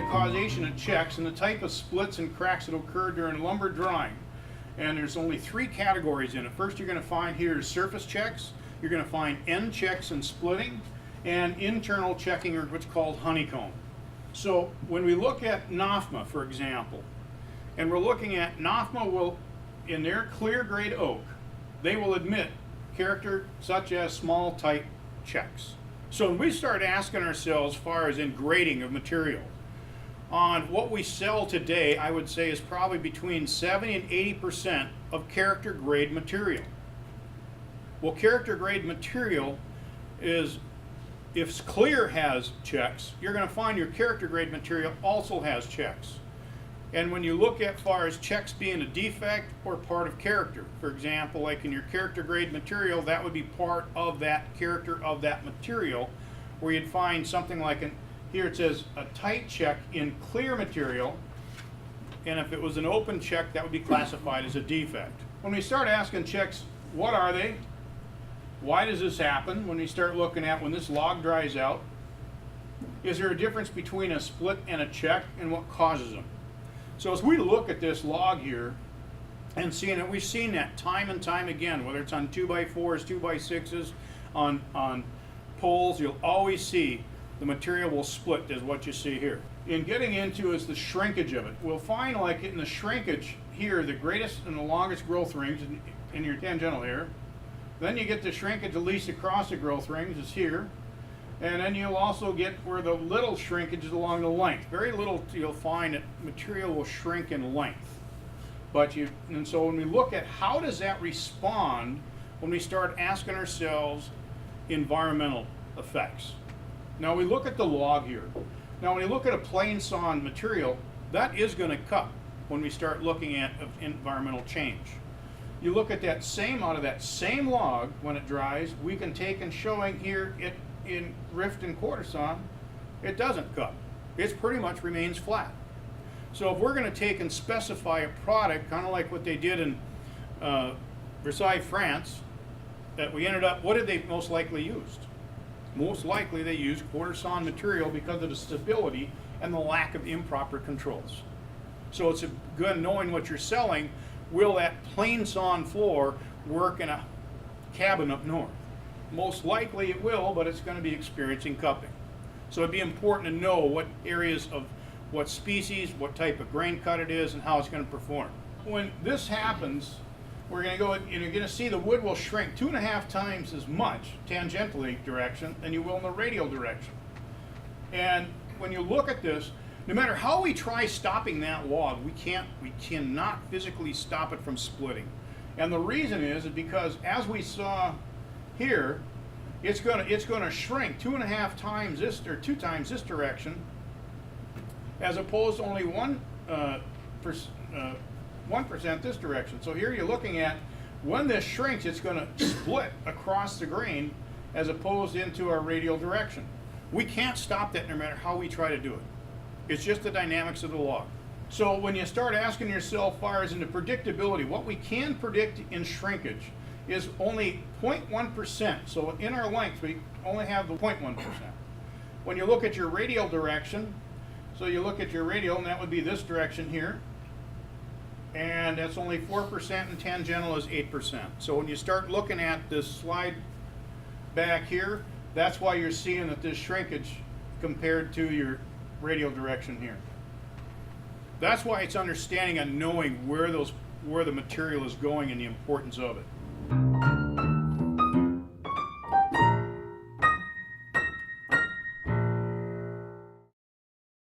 causation of checks and the type of splits and cracks that occur during lumber drying. And there's only three categories in it. First, you're going to find here is surface checks. You're going to find end checks and splitting, and internal checking, or what's called honeycomb. So when we look at NOWFMA, for example, and we're looking at NOWFMA will, in their clear grade oak, they will admit character such as small tight checks. So when we start asking ourselves, as far as in grading of material, on what we sell today, I would say is probably between 70 and 80% of character grade material. Well, character grade material is, if clear has checks, you're going to find your character grade material also has checks. And when you look at far as checks being a defect or part of character, for example, like in your character grade material, that would be part of that character of that material, where you'd find something like here it says a tight check in clear material, and if it was an open check, that would be classified as a defect. When we start asking checks, what are they? Why does this happen? When we start looking at when this log dries out, is there a difference between a split and a check, and what causes them? So as we look at this log here and seeing it, we've seen that time and time again, whether it's on 2x4s, 2x6s, on poles, you'll always see the material will split, is what you see here. In getting into is the shrinkage of it. We'll find like in the shrinkage here, the greatest and the longest growth rings in your tangential here. Then you get the shrinkage at least across the growth rings is here. And then you'll also get where the little shrinkage is along the length. Very little you'll find that material will shrink in length. And so when we look at how does that respond when we start asking ourselves environmental effects. Now we look at the log here. Now when you look at a plain sawn material, that is going to cut when we start looking at environmental change. You look at that same, out of that same log, when it dries, we can take and showing here it in rift and quarter sawn, it doesn't cut. It pretty much remains flat. So if we're going to take and specify a product, kind of like what they did in Versailles, France, that we ended up, what did they most likely use? Most likely they used quarter sawn material because of the stability and the lack of improper controls. So it's good knowing what you're selling. Will that plain sawn floor work in a cabin up north? Most likely it will, but it's going to be experiencing cupping. So it'd be important to know what areas of what species, what type of grain cut it is, and how it's going to perform. When this happens, we're going to go, and you're going to see the wood will shrink 2.5 times as much tangentially direction than you will in the radial direction. And when you look at this, no matter how we try stopping that log, we cannot physically stop it from splitting. And the reason is because, as we saw here, it's going to shrink 2.5 times this, or 2 times this direction, as opposed to only 1% this direction. So here you're looking at, when this shrinks, it's going to split across the grain as opposed into our radial direction. We can't stop that no matter how we try to do it. It's just the dynamics of the log. So when you start asking yourself, far as in the predictability, what we can predict in shrinkage is only 0.1%. So in our length, we only have the 0.1%. When you look at your radial direction, so you look at your radial, and that would be this direction here, and that's only 4%, and tangential is 8%. So when you start looking at this slide back here, that's why you're seeing that this shrinkage compared to your radial direction here. That's why it's understanding and knowing where the material is going and the importance of it.